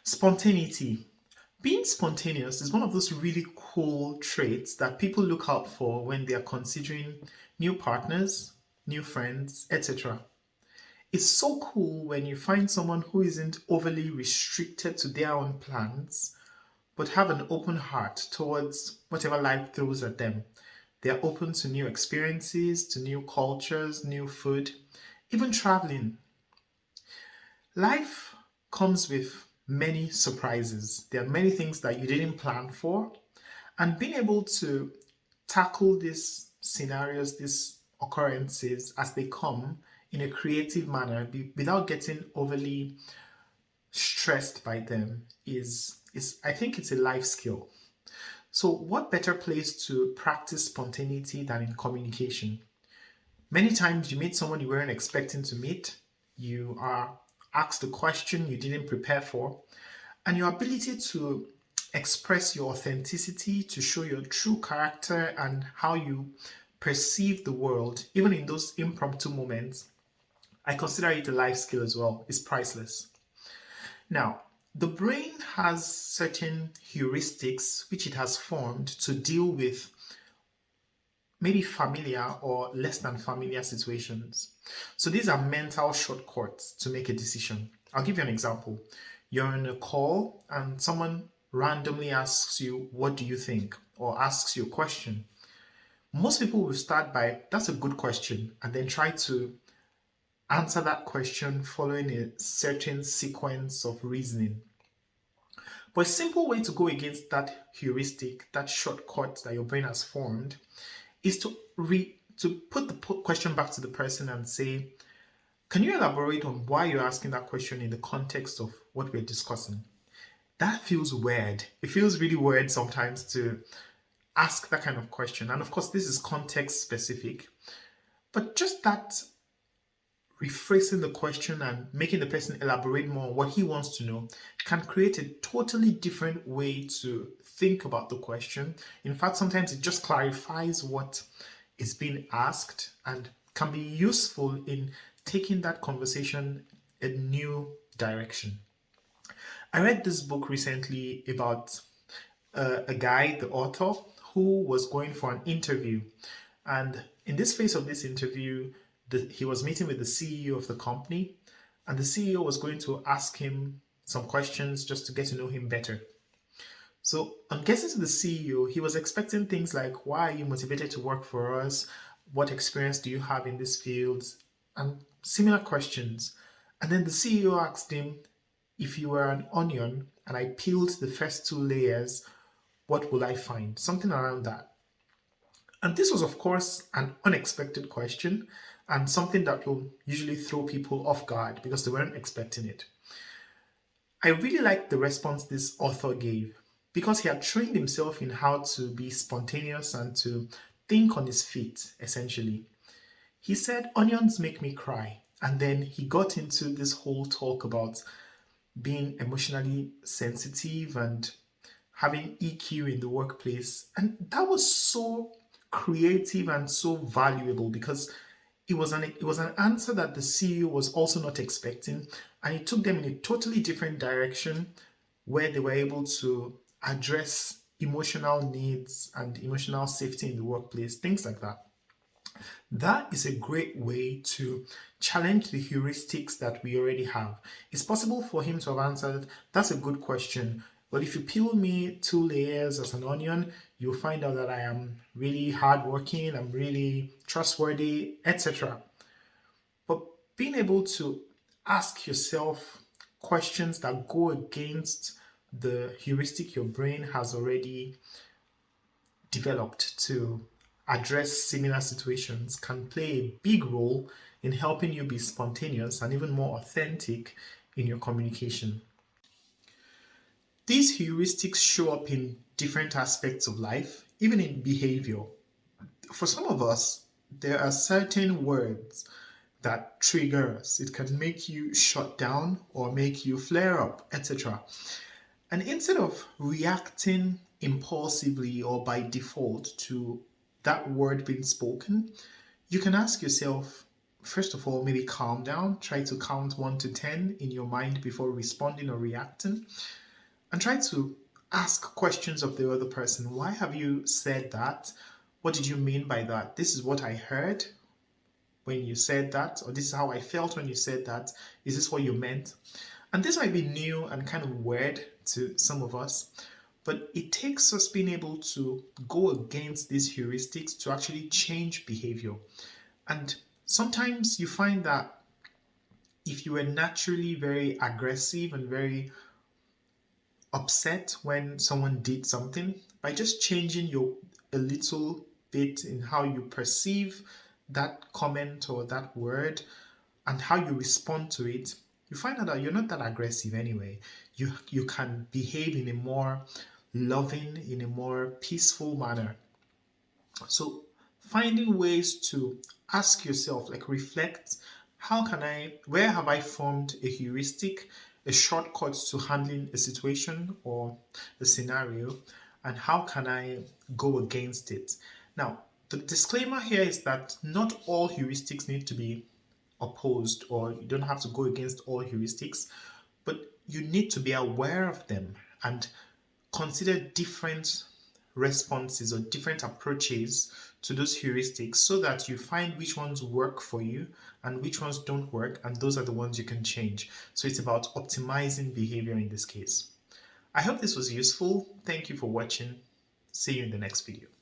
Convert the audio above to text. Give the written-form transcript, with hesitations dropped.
Spontaneity. Being spontaneous is one of those really cool traits that people look out for when they are considering new partners, new friends, etc. It's so cool when you find someone who isn't overly restricted to their own plans, but have an open heart towards whatever life throws at them. They are open to new experiences, to new cultures, new food, even traveling. Life comes with many surprises. There are many things that you didn't plan for, and being able to tackle these scenarios, these occurrences as they come in a creative manner without getting overly stressed by them is I think it's a life skill. So what better place to practice spontaneity than in communication? Many times you meet someone you weren't expecting to meet, you are asked a question you didn't prepare for, and your ability to express your authenticity, to show your true character and how you perceive the world, even in those impromptu moments, I consider it a life skill as well. It's priceless. Now, the brain has certain heuristics which it has formed to deal with maybe familiar or less than familiar situations. So these are mental shortcuts to make a decision. I'll give you an example. You're on a call and someone randomly asks you, "What do you think?" or asks you a question. Most people will start by, "That's a good question," and then try to answer that question following a certain sequence of reasoning. But a simple way to go against that heuristic, that shortcut that your brain has formed, is to put the question back to the person and say, "Can you elaborate on why you're asking that question in the context of what we're discussing?" That feels weird. It feels really weird sometimes to ask that kind of question. And of course, this is context specific, but just that rephrasing the question and making the person elaborate more on what he wants to know can create a totally different way to think about the question. In fact, sometimes it just clarifies what is being asked and can be useful in taking that conversation a new direction. I read this book recently about a guy, the author, who was going for an interview. And in this phase of this interview, he was meeting with the CEO of the company, and the CEO was going to ask him some questions just to get to know him better. So, on getting to the CEO, he was expecting things like, "Why are you motivated to work for us? What experience do you have in this field?" And similar questions. And then the CEO asked him, "If you were an onion and I peeled the first two layers, what will I find?" Something around that. And this was, of course, an unexpected question and something that will usually throw people off guard because they weren't expecting it. I really liked the response this author gave because he had trained himself in how to be spontaneous and to think on his feet, essentially. He said, "Onions make me cry." And then he got into this whole talk about being emotionally sensitive and having EQ in the workplace. And that was so creative and so valuable because it was an answer that the CEO was also not expecting, and it took them in a totally different direction where they were able to address emotional needs and emotional safety in the workplace, things like that. That is a great way to challenge the heuristics that we already have. It's possible for him to have answered, "That's a good question, but if you peel me two layers as an onion, you'll find out that I am really hardworking, I'm really trustworthy, etc." But being able to ask yourself questions that go against the heuristic your brain has already developed to address similar situations can play a big role in helping you be spontaneous and even more authentic in your communication. These heuristics show up in different aspects of life, even in behavior. For some of us, there are certain words that trigger us. It can make you shut down or make you flare up, etc. And instead of reacting impulsively or by default to that word being spoken, you can ask yourself, first of all, maybe calm down. Try to count 1 to 10 in your mind before responding or reacting. And try to ask questions of the other person. Why have you said that? What did you mean by that? This is what I heard when you said that, or this is how I felt when you said that. Is this what you meant? And this might be new and kind of weird to some of us, but it takes us being able to go against these heuristics to actually change behavior. And sometimes you find that if you were naturally very aggressive and very upset when someone did something, by just changing your a little bit in how you perceive that comment or that word and how you respond to it, you find out that you're not that aggressive anyway. You can behave in a more loving, in a more peaceful manner. So finding ways to ask yourself, like reflect, where have I formed a heuristic, a shortcut to handling a situation or a scenario, and how can I go against it? Now, the disclaimer here is that not all heuristics need to be opposed, or you don't have to go against all heuristics, but you need to be aware of them and consider different responses or different approaches to those heuristics so that you find which ones work for you and which ones don't work, and those are the ones you can change. So it's about optimizing behavior in this case. I hope this was useful. Thank you for watching. See you in the next video.